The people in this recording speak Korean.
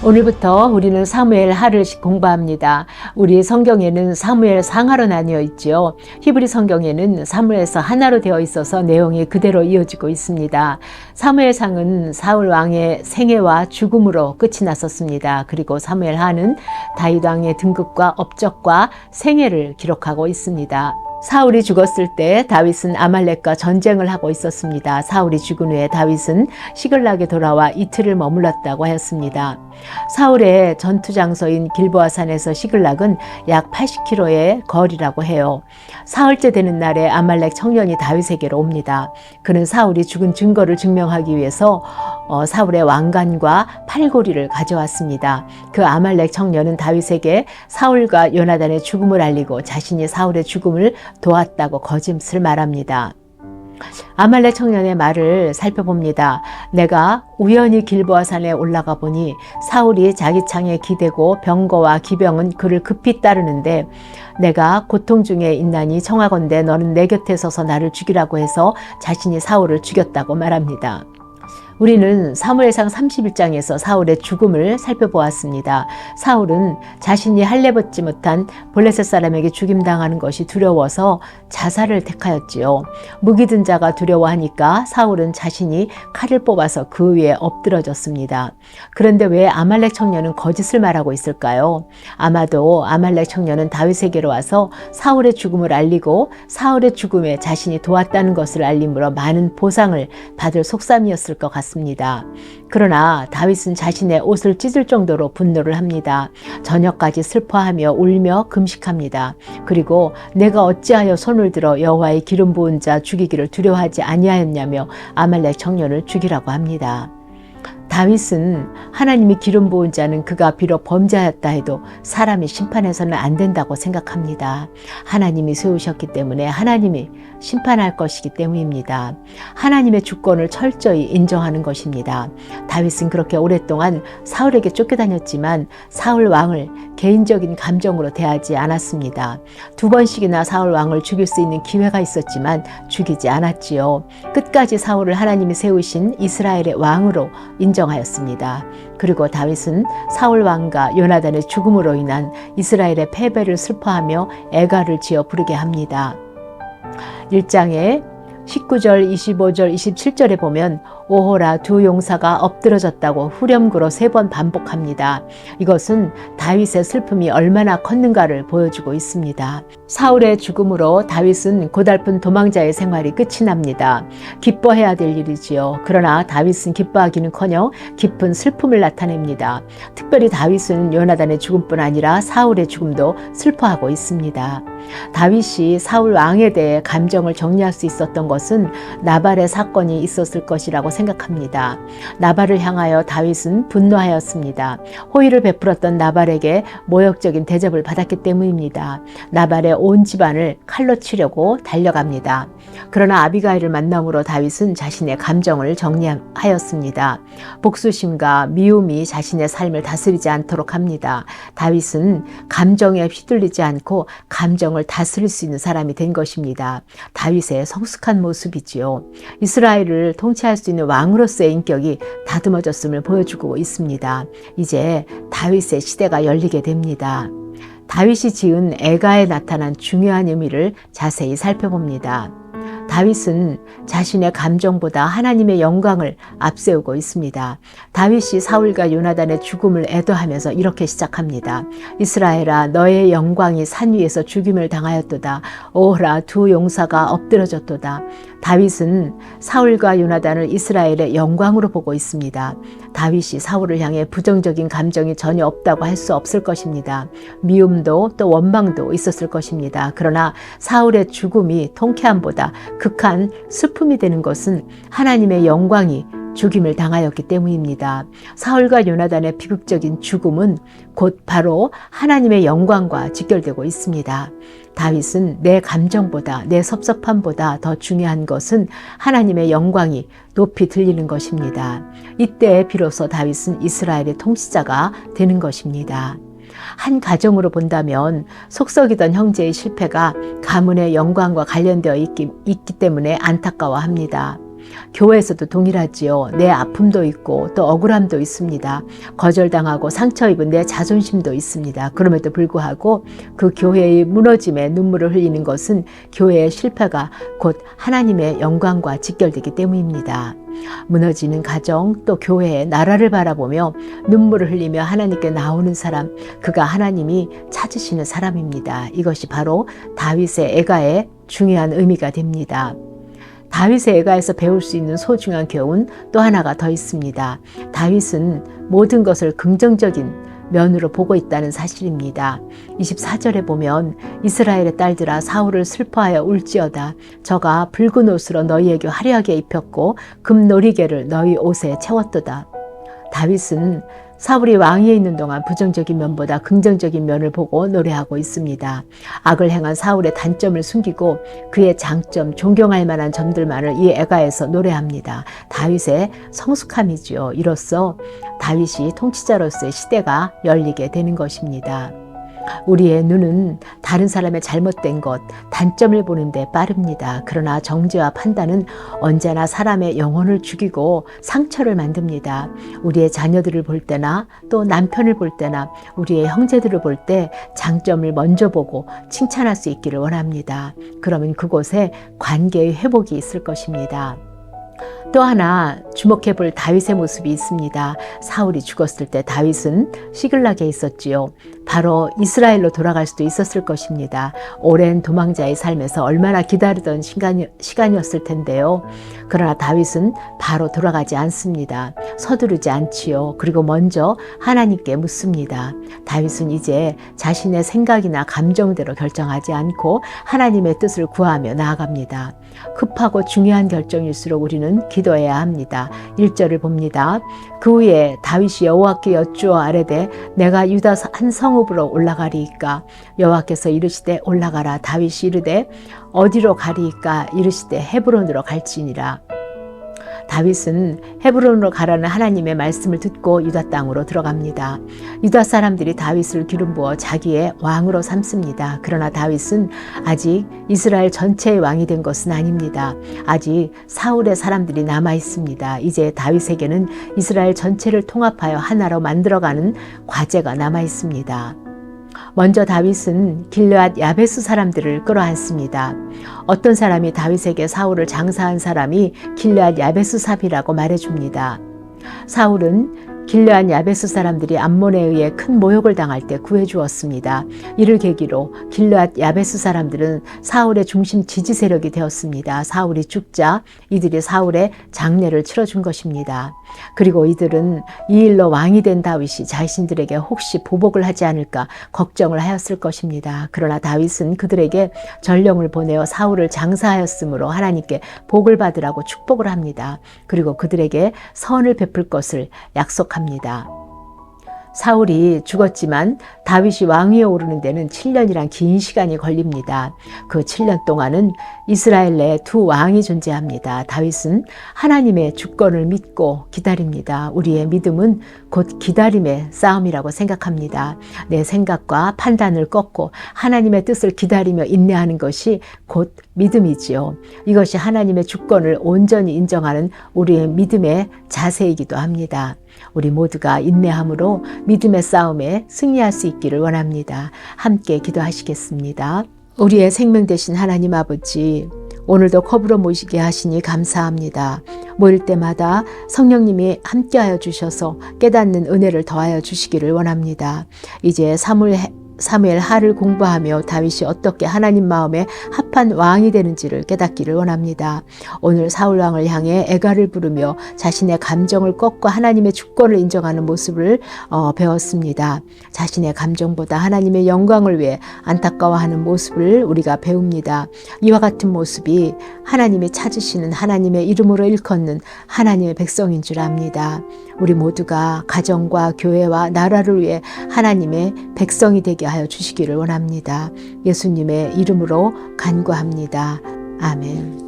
오늘부터 우리는 사무엘 하를 공부합니다. 우리 성경에는 사무엘 상하로 나뉘어 있죠. 히브리 성경에는 사무엘서 하나로 되어 있어서 내용이 그대로 이어지고 있습니다. 사무엘상은 사울 왕의 생애와 죽음으로 끝이 났었습니다. 그리고 사무엘 하는 다윗 왕의 등극과 업적과 생애를 기록하고 있습니다. 사울이 죽었을 때 다윗은 아말렉과 전쟁을 하고 있었습니다. 사울이 죽은 후에 다윗은 시글락에 돌아와 이틀을 머물렀다고 하였습니다. 사울의 전투 장소인 길보아산에서 시글락은 약 80km의 거리라고 해요. 사흘째 되는 날에 아말렉 청년이 다윗에게로 옵니다. 그는 사울이 죽은 증거를 증명하기 위해서 사울의 왕관과 팔고리를 가져왔습니다. 그 아말렉 청년은 다윗에게 사울과 요나단의 죽음을 알리고 자신이 사울의 죽음을 도왔다고 거짓을 말합니다. 아말렉 청년의 말을 살펴봅니다. 내가 우연히 길보아산에 올라가 보니 사울이 자기 창에 기대고 병거와 기병은 그를 급히 따르는데 내가 고통 중에 있나니 청하건대 너는 내 곁에 서서 나를 죽이라고 해서 자신이 사울을 죽였다고 말합니다. 우리는 사무엘상 31장에서 사울의 죽음을 살펴보았습니다. 사울은 자신이 할례 받지 못한 블레셋 사람에게 죽임당하는 것이 두려워서 자살을 택하였지요. 무기 든 자가 두려워하니까 사울은 자신이 칼을 뽑아서 그 위에 엎드러졌습니다. 그런데 왜 아말렉 청년은 거짓을 말하고 있을까요? 아마도 아말렉 청년은 다윗에게로 와서 사울의 죽음을 알리고 사울의 죽음에 자신이 도왔다는 것을 알림으로 많은 보상을 받을 속셈이었을 것 같습니다. 그러나 다윗은 자신의 옷을 찢을 정도로 분노를 합니다. 저녁까지 슬퍼하며 울며 금식합니다. 그리고 내가 어찌하여 손을 들어 여호와의 기름 부은 자 죽이기를 두려워하지 아니하였냐며 아말렉 청년을 죽이라고 합니다. 다윗은 하나님이 기름 부은 자는 그가 비록 범죄하였다 해도 사람이 심판해서는 안 된다고 생각합니다. 하나님이 세우셨기 때문에 하나님이 심판할 것이기 때문입니다. 하나님의 주권을 철저히 인정하는 것입니다. 다윗은 그렇게 오랫동안 사울에게 쫓겨다녔지만 사울 왕을 개인적인 감정으로 대하지 않았습니다. 2번씩이나 사울 왕을 죽일 수 있는 기회가 있었지만 죽이지 않았지요. 끝까지 사울을 하나님이 세우신 이스라엘의 왕으로 인정하였습니다. 그리고 다윗은 사울 왕과 요나단의 죽음으로 인한 이스라엘의 패배를 슬퍼하며 애가를 지어 부르게 합니다. 1장에 19절, 25절, 27절에 보면 오호라 두 용사가 엎드러졌다고 후렴구로 3번 반복합니다. 이것은 다윗의 슬픔이 얼마나 컸는가를 보여주고 있습니다. 사울의 죽음으로 다윗은 고달픈 도망자의 생활이 끝이 납니다. 기뻐해야 될 일이지요. 그러나 다윗은 기뻐하기는커녕 깊은 슬픔을 나타냅니다. 특별히 다윗은 요나단의 죽음뿐 아니라 사울의 죽음도 슬퍼하고 있습니다. 다윗이 사울 왕에 대해 감정을 정리할 수 있었던 것은 나발의 사건이 있었을 것이라고 생각합니다. 나발을 향하여 다윗은 분노하였습니다. 호의를 베풀었던 나발에게 모욕적인 대접을 받았기 때문입니다. 나발의 온 집안을 칼로 치려고 달려갑니다. 그러나 아비가일을 만남으로 다윗은 자신의 감정을 정리하였습니다. 복수심과 미움이 자신의 삶을 다스리지 않도록 합니다. 다윗은 감정에 휘둘리지 않고 감정을 다스릴 수 있는 사람이 된 것입니다. 다윗의 성숙한 모습이지요. 이스라엘을 통치할 수 있는 왕으로서의 인격이 다듬어졌음을 보여주고 있습니다. 이제 다윗의 시대가 열리게 됩니다. 다윗이 지은 애가에 나타난 중요한 의미를 자세히 살펴봅니다. 다윗은 자신의 감정보다 하나님의 영광을 앞세우고 있습니다. 다윗이 사울과 요나단의 죽음을 애도하면서 이렇게 시작합니다. 이스라엘아 너의 영광이 산 위에서 죽임을 당하였도다. 오호라 두 용사가 엎드러졌도다. 다윗은 사울과 요나단을 이스라엘의 영광으로 보고 있습니다. 다윗이 사울을 향해 부정적인 감정이 전혀 없다고 할 수 없을 것입니다. 미움도 또 원망도 있었을 것입니다. 그러나 사울의 죽음이 통쾌함보다 극한 슬픔이 되는 것은 하나님의 영광이 죽임을 당하였기 때문입니다. 사울과 요나단의 비극적인 죽음은 곧 바로 하나님의 영광과 직결되고 있습니다. 다윗은 내 감정보다 내 섭섭함보다 더 중요한 것은 하나님의 영광이 높이 들리는 것입니다. 이때 비로소 다윗은 이스라엘의 통치자가 되는 것입니다. 한 가정으로 본다면 속썩이던 형제의 실패가 가문의 영광과 관련되어 있기 때문에 안타까워합니다. 교회에서도 동일하지요. 내 아픔도 있고 또 억울함도 있습니다. 거절당하고 상처 입은 내 자존심도 있습니다. 그럼에도 불구하고 그 교회의 무너짐에 눈물을 흘리는 것은 교회의 실패가 곧 하나님의 영광과 직결되기 때문입니다. 무너지는 가정 또 교회의 나라를 바라보며 눈물을 흘리며 하나님께 나오는 사람, 그가 하나님이 찾으시는 사람입니다. 이것이 바로 다윗의 애가의 중요한 의미가 됩니다. 다윗의 애가에서 배울 수 있는 소중한 교훈 또 하나가 더 있습니다. 다윗은 모든 것을 긍정적인 면으로 보고 있다는 사실입니다. 24절에 보면 이스라엘의 딸들아 사울을 슬퍼하여 울지어다. 저가 붉은 옷으로 너희에게 화려하게 입혔고 금놀이개를 너희 옷에 채웠도다. 다윗은 사울이 왕위에 있는 동안 부정적인 면보다 긍정적인 면을 보고 노래하고 있습니다. 악을 행한 사울의 단점을 숨기고 그의 장점, 존경할 만한 점들만을 이 애가에서 노래합니다. 다윗의 성숙함이지요. 이로써 다윗이 통치자로서의 시대가 열리게 되는 것입니다. 우리의 눈은 다른 사람의 잘못된 것, 단점을 보는데 빠릅니다. 그러나 정죄와 판단은 언제나 사람의 영혼을 죽이고 상처를 만듭니다. 우리의 자녀들을 볼 때나 또 남편을 볼 때나 우리의 형제들을 볼 때 장점을 먼저 보고 칭찬할 수 있기를 원합니다. 그러면 그곳에 관계의 회복이 있을 것입니다. 또 하나 주목해 볼 다윗의 모습이 있습니다. 사울이 죽었을 때 다윗은 시글락에 있었지요. 바로 이스라엘로 돌아갈 수도 있었을 것입니다. 오랜 도망자의 삶에서 얼마나 기다리던 시간이었을 텐데요. 그러나 다윗은 바로 돌아가지 않습니다. 서두르지 않지요. 그리고 먼저 하나님께 묻습니다. 다윗은 이제 자신의 생각이나 감정대로 결정하지 않고 하나님의 뜻을 구하며 나아갑니다. 급하고 중요한 결정일수록 우리는 기도해야 합니다. 1절을 봅니다. 그 후에 다윗이 여호와께 여쭈어 아뢰되 내가 유다 한 성읍으로 올라가리이까? 여호와께서 이르시되 올라가라. 다윗이 이르되 어디로 가리이까? 이르시되 헤브론으로 갈지니라. 다윗은 헤브론으로 가라는 하나님의 말씀을 듣고 유다 땅으로 들어갑니다. 유다 사람들이 다윗을 기름 부어 자기의 왕으로 삼습니다. 그러나 다윗은 아직 이스라엘 전체의 왕이 된 것은 아닙니다. 아직 사울의 사람들이 남아 있습니다. 이제 다윗에게는 이스라엘 전체를 통합하여 하나로 만들어가는 과제가 남아 있습니다. 먼저 다윗은 길르앗 야베스 사람들을 끌어안습니다. 어떤 사람이 다윗에게 사울을 장사한 사람이 길르앗 야베스 삽이라고 말해줍니다. 사울은 길르앗 야베스 사람들이 암몬에 의해 큰 모욕을 당할 때 구해주었습니다. 이를 계기로 길르앗 야베스 사람들은 사울의 중심 지지 세력이 되었습니다. 사울이 죽자 이들이 사울의 장례를 치러준 것입니다. 그리고 이들은 이 일로 왕이 된 다윗이 자신들에게 혹시 보복을 하지 않을까 걱정을 하였을 것입니다. 그러나 다윗은 그들에게 전령을 보내어 사울을 장사하였으므로 하나님께 복을 받으라고 축복을 합니다. 그리고 그들에게 선을 베풀 것을 약속합니다. 사울이 죽었지만 다윗이 왕위에 오르는 데는 7년이란 긴 시간이 걸립니다. 그 7년 동안은 이스라엘 내에 두 왕이 존재합니다. 다윗은 하나님의 주권을 믿고 기다립니다. 우리의 믿음은 곧 기다림의 싸움이라고 생각합니다. 내 생각과 판단을 꺾고 하나님의 뜻을 기다리며 인내하는 것이 곧 믿음이지요. 이것이 하나님의 주권을 온전히 인정하는 우리의 믿음의 자세이기도 합니다. 우리 모두가 인내함으로 믿음의 싸움에 승리할 수 있기를 원합니다. 함께 기도하시겠습니다. 우리의 생명 되신 하나님 아버지, 오늘도 컵으로 모시게 하시니 감사합니다. 모일 때마다 성령님이 함께하여 주셔서 깨닫는 은혜를 더하여 주시기를 원합니다. 이제 사무엘 하를 공부하며 다윗이 어떻게 하나님 마음에 합한 왕이 되는지를 깨닫기를 원합니다. 오늘 사울 왕을 향해 애가를 부르며 자신의 감정을 꺾고 하나님의 주권을 인정하는 모습을 배웠습니다. 자신의 감정보다 하나님의 영광을 위해 안타까워하는 모습을 우리가 배웁니다. 이와 같은 모습이 하나님이 찾으시는 하나님의 이름으로 일컫는 하나님의 백성인 줄 압니다. 우리 모두가 가정과 교회와 나라를 위해 하나님의 백성이 되게 하여 주시기를 원합니다. 예수님의 이름으로 간구합니다. 아멘.